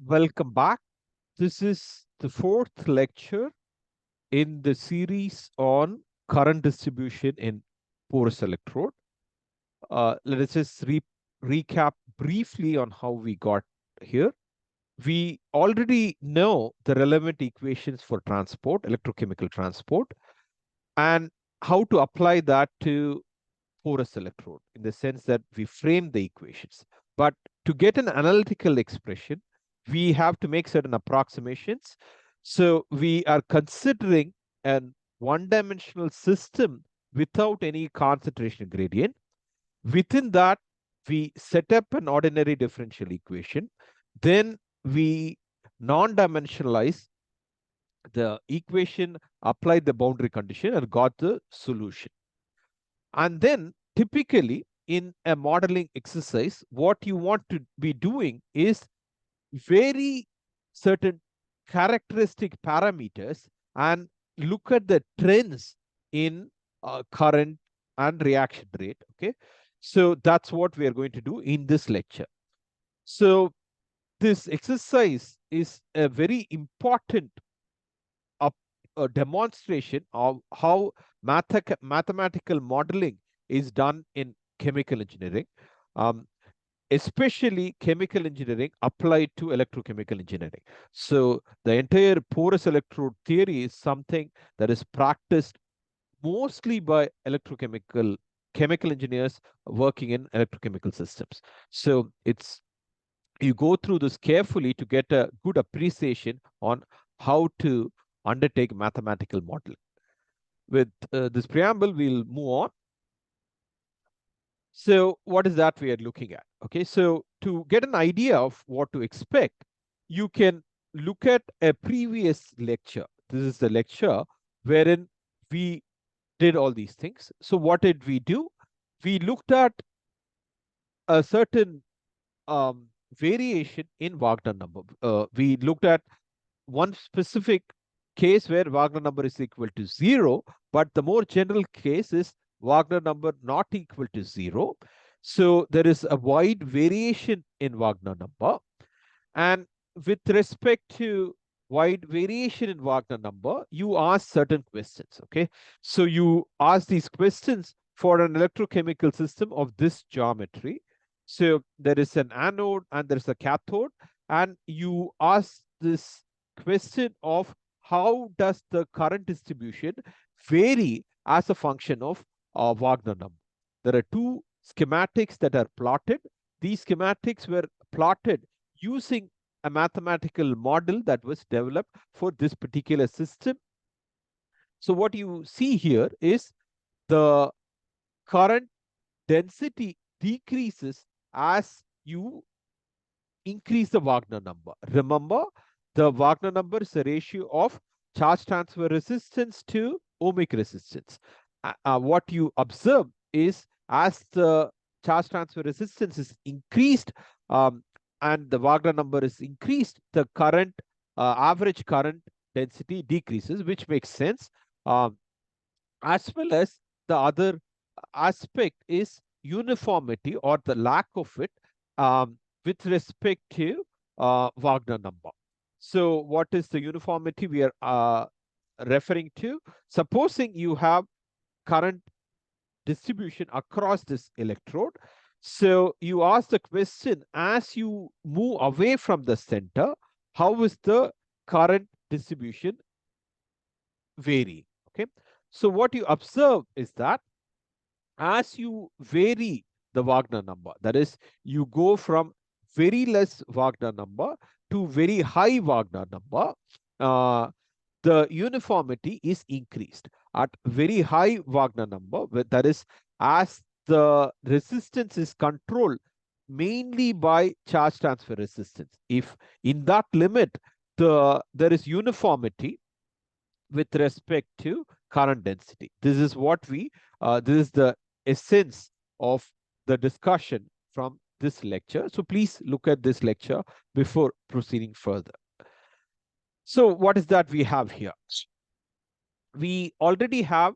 Welcome back. This is the fourth lecture in the series on current distribution in porous electrode. Let us just recap briefly on how we got here. We already know the relevant equations for transport, electrochemical transport, and how to apply that to porous electrode in the sense that we frame the equations. But to get an analytical expression, we have to make certain approximations. So we are considering an one-dimensional system without any concentration gradient. Within that, we set up an ordinary differential equation. Then we non-dimensionalize the equation, applied the boundary condition, and got the solution. And then typically in a modeling exercise, what you want to be doing is vary certain characteristic parameters and look at the trends in current and reaction rate. Okay, so that's what we are going to do in this lecture. So this exercise is a very important a demonstration of how mathematical modeling is done in chemical engineering, especially chemical engineering applied to electrochemical engineering. So the entire porous electrode theory is something that is practiced mostly by chemical engineers working in electrochemical systems. So you go through this carefully to get a good appreciation on how to undertake mathematical modeling. With this preamble, we'll move on. So what is that we are looking at? Okay, so to get an idea of what to expect, you can look at a previous lecture. This is the lecture wherein we did all these things. So what did we do? We looked at a certain variation in Wagner number. We looked at one specific case where Wagner number is equal to 0, but the more general case is Wagner number not equal to 0. So there is a wide variation in Wagner number. And with respect to wide variation in Wagner number, you ask certain questions. Okay, so you ask these questions for an electrochemical system of this geometry. So there is an anode and there is a cathode, and you ask this question of how does the current distribution vary as a function of Wagner number. There are two schematics that are plotted. These schematics were plotted using a mathematical model that was developed for this particular system. So what you see here is the current density decreases as you increase the Wagner number. Remember, the Wagner number is a ratio of charge transfer resistance to ohmic resistance. What you observe is as the charge transfer resistance is increased and the Wagner number is increased, the current average current density decreases, which makes sense. As well as the other aspect is uniformity or the lack of it with respect to Wagner number. So what is the uniformity we are referring to? Supposing you have current distribution across this electrode. So you ask the question, as you move away from the center, how is the current distribution vary? Okay. So what you observe is that as you vary the Wagner number, that is, you go from very less Wagner number to very high Wagner number, the uniformity is increased. At very high Wagner number, that is, as the resistance is controlled mainly by charge transfer resistance. If in that limit, there is uniformity with respect to current density. This is what this is the essence of the discussion from this lecture. So please look at this lecture before proceeding further. So what is that we have here? We already have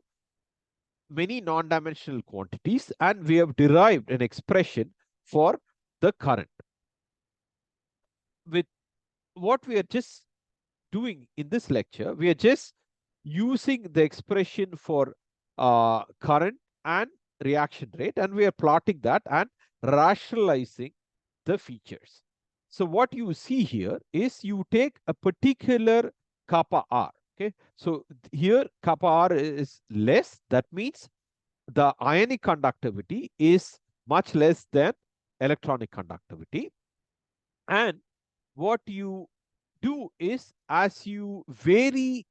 many non-dimensional quantities and we have derived an expression for the current. With what we are just doing in this lecture, we are just using the expression for current and reaction rate, and we are plotting that and rationalizing the features. So what you see here is you take a particular kappa r. Okay, so here kappa r is less. That means the ionic conductivity is much less than electronic conductivity. And what you do is, as you vary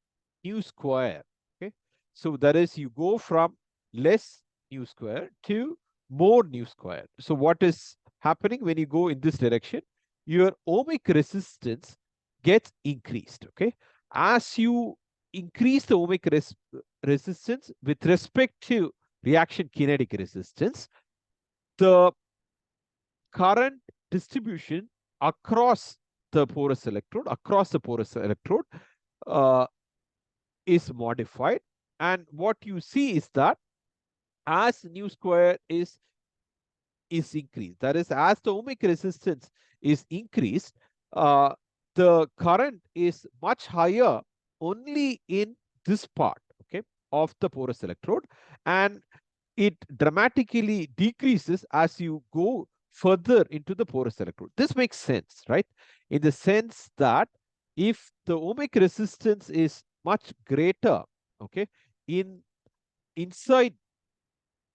nu square, okay, so that is you go from less nu square to more nu square. So what is happening when you go in this direction? Your ohmic resistance gets increased. Okay, as you increase the ohmic resistance with respect to reaction kinetic resistance, the current distribution across the porous electrode uh, is modified. And what you see is that as nu square is increased, that is, as the ohmic resistance is increased, the current is much higher only in this part, okay, of the porous electrode, and it dramatically decreases as you go further into the porous electrode. This makes sense, right? In the sense that if the ohmic resistance is much greater, okay, inside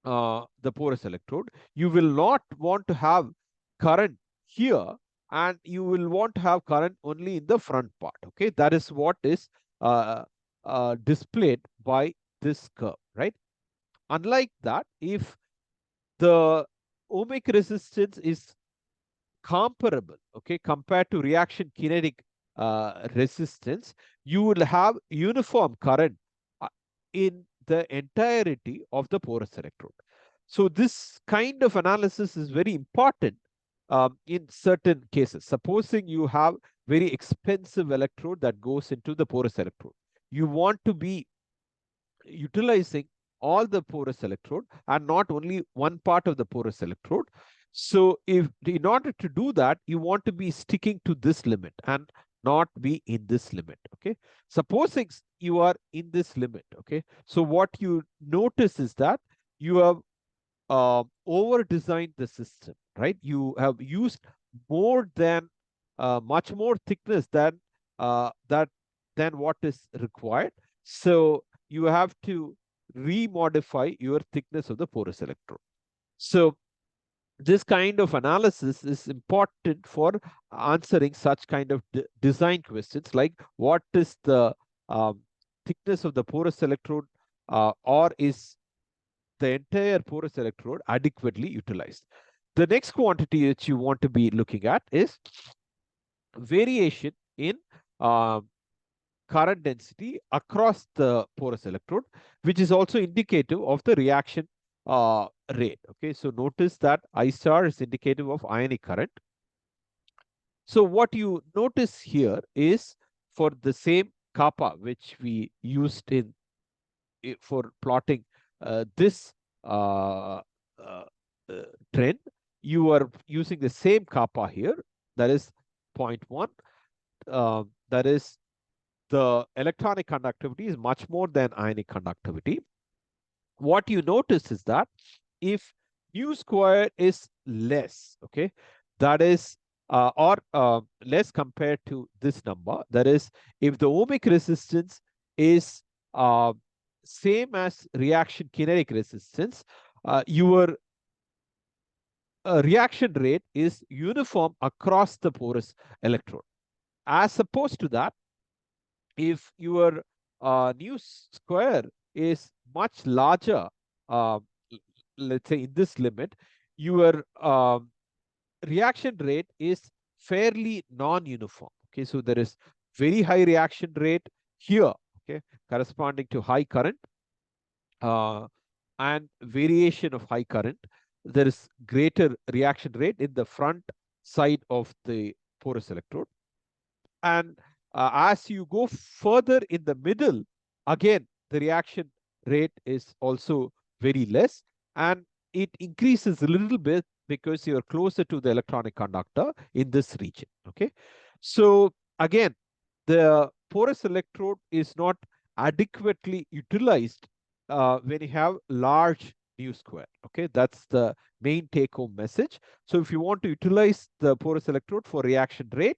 the porous electrode, you will not want to have current here, and you will want to have current only in the front part. Okay, that is what is displayed by this curve, right? Unlike that, if the ohmic resistance is comparable, okay, compared to reaction kinetic resistance, you will have uniform current in the entirety of the porous electrode. So this kind of analysis is very important in certain cases. Supposing you have very expensive electrode that goes into the porous electrode, you want to be utilizing all the porous electrode and not only one part of the porous electrode. So if in order to do that, you want to be sticking to this limit and not be in this limit. Okay, supposing you are in this limit, okay, so what you notice is that you have over designed the system, right? You have used more than much more thickness than than what is required. So you have to remodify your thickness of the porous electrode. So this kind of analysis is important for answering such kind of design questions, like what is the thickness of the porous electrode, or is the entire porous electrode adequately utilized. The next quantity that you want to be looking at is variation in current density across the porous electrode, which is also indicative of the reaction rate. Okay, so notice that I star is indicative of ionic current. So what you notice here is, for the same kappa which we used in for plotting this uh, uh, trend, you are using the same kappa here, that is 0.1. That is, the electronic conductivity is much more than ionic conductivity. What you notice is that if nu square is less, okay, that is, or less compared to this number, that is, if the ohmic resistance is same as reaction kinetic resistance, your reaction rate is uniform across the porous electrode. As opposed to that, if your nu square is much larger, uh, let's say in this limit, your reaction rate is fairly non-uniform. Okay, so there is very high reaction rate here, okay, corresponding to high current, and variation of high current. There is greater reaction rate in the front side of the porous electrode. And as you go further in the middle, again, the reaction rate is also very less, and it increases a little bit because you're closer to the electronic conductor in this region. Okay, so again, the porous electrode is not adequately utilized when you have large nu square. Okay, that's the main take home message. So if you want to utilize the porous electrode for reaction rate,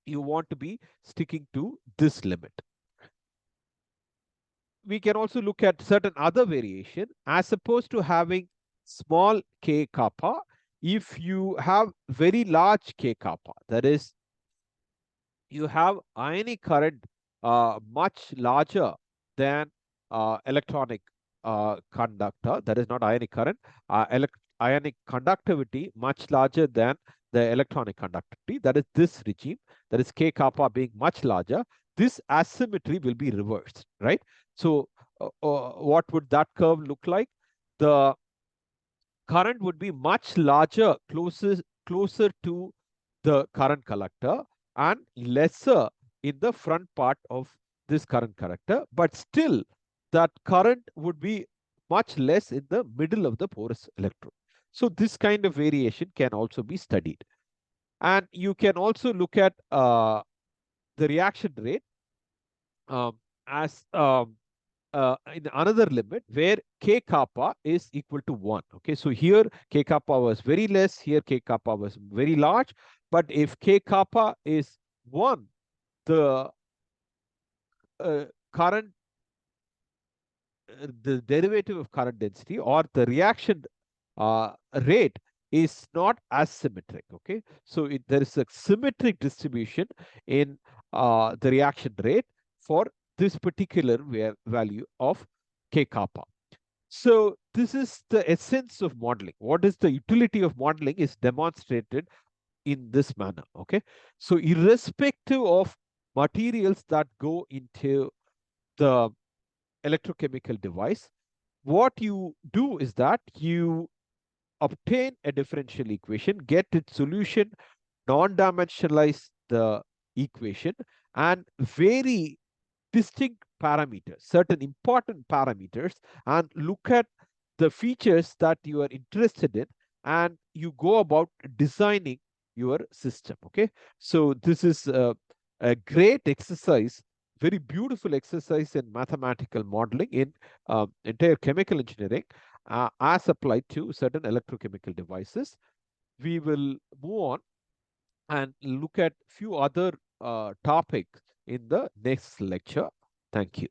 you want to be sticking to this limit. We can also look at certain other variation as opposed to having small k kappa. If you have very large k kappa, that is, you have ionic current much larger than electronic conductor, that is not ionic current, ionic conductivity much larger than the electronic conductivity, that is this regime, that is k kappa being much larger, this asymmetry will be reversed, right? So what would that curve look like? The current would be much larger, closer to the current collector and lesser in the front part of this current collector, but still that current would be much less in the middle of the porous electrode. So this kind of variation can also be studied. And you can also look at the reaction rate as in another limit where k kappa is equal to 1. Okay, so here k kappa was very less, here k kappa was very large. But if k kappa is 1, the current, the derivative of current density or the reaction rate is not as symmetric. Okay, so there is a symmetric distribution in the reaction rate for this particular value of k kappa. So this is the essence of modeling. What is the utility of modeling is demonstrated in this manner. Okay, so irrespective of materials that go into the electrochemical device, what you do is that you obtain a differential equation, get its solution, non-dimensionalize the equation, and vary distinct parameters, certain important parameters, and look at the features that you are interested in, and you go about designing your system. Okay, so this is a great exercise, very beautiful exercise in mathematical modeling in entire chemical engineering as applied to certain electrochemical devices. We will move on and look at few other topics in the next lecture. Thank you.